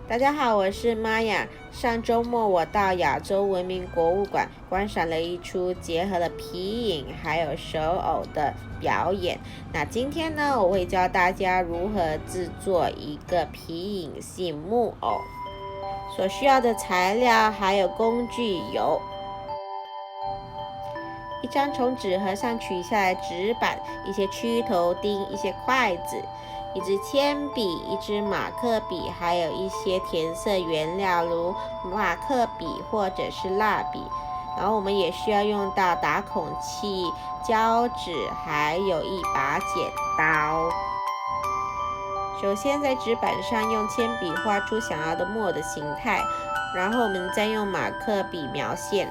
大家好，我是玛雅。上周末我到亚洲文明博物馆观赏了一出结合了皮影还有手偶的表演。那今天呢，我会教大家如何制作一个皮影戏木偶。所需要的材料还有工具有一张从纸盒上取下来纸板，一些曲头钉，一些筷子，一支铅笔，一支马克笔，还有一些填色原料如马克笔或者是蜡笔。然后我们也需要用到打孔器、胶纸，还有一把剪刀。首先在纸板上用铅笔画出想要的木偶的形态，然后我们再用马克笔描线。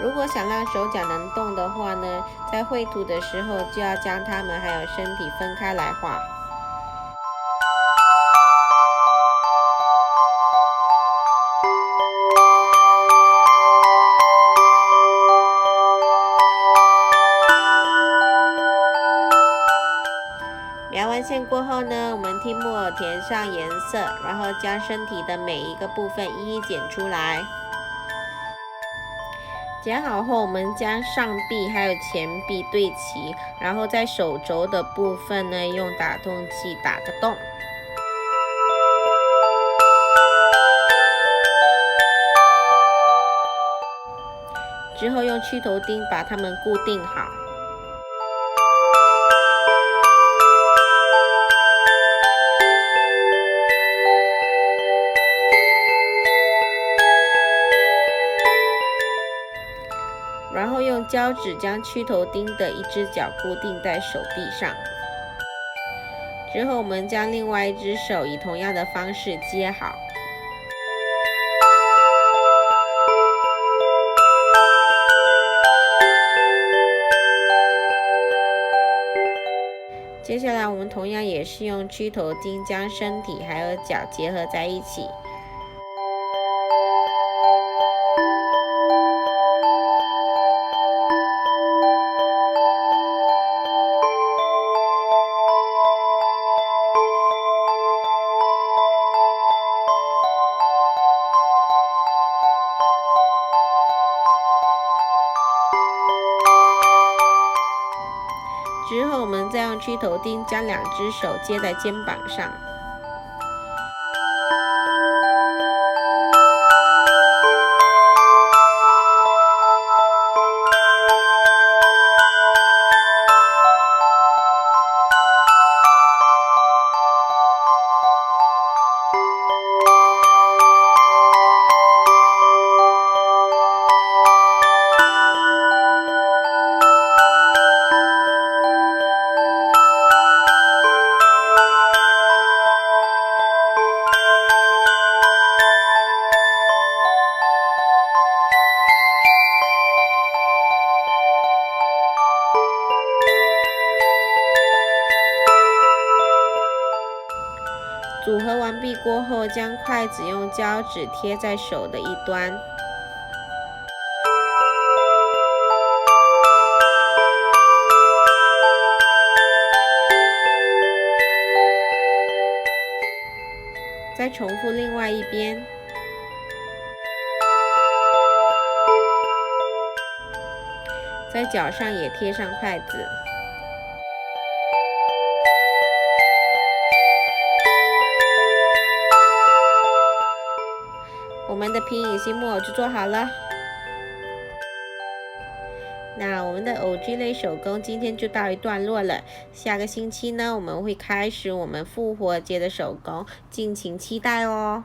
如果想让手脚能动的话呢，在绘图的时候就要将它们还有身体分开来画。描完线过后呢，我们替木偶填上颜色，然后将身体的每一个部分一一剪出来。剪好后，我们将上臂还有前臂对齐，然后在手肘的部分呢，用打洞器打个洞。之后用曲头钉把它们固定好。然后用胶纸将曲头钉的一只脚固定在手臂上。之后我们将另外一只手以同样的方式接好。接下来我们同样也是用曲头钉将身体还有脚结合在一起。之后我们再用曲头钉将两只手接在肩膀上。组合完毕过后，将筷子用胶纸贴在手的一端。再重复另外一边。在脚上也贴上筷子。我们的皮影戏木偶就做好了。那我们的偶剧类手工今天就到一段落了。下个星期呢，我们会开始我们复活节的手工，敬请期待哦。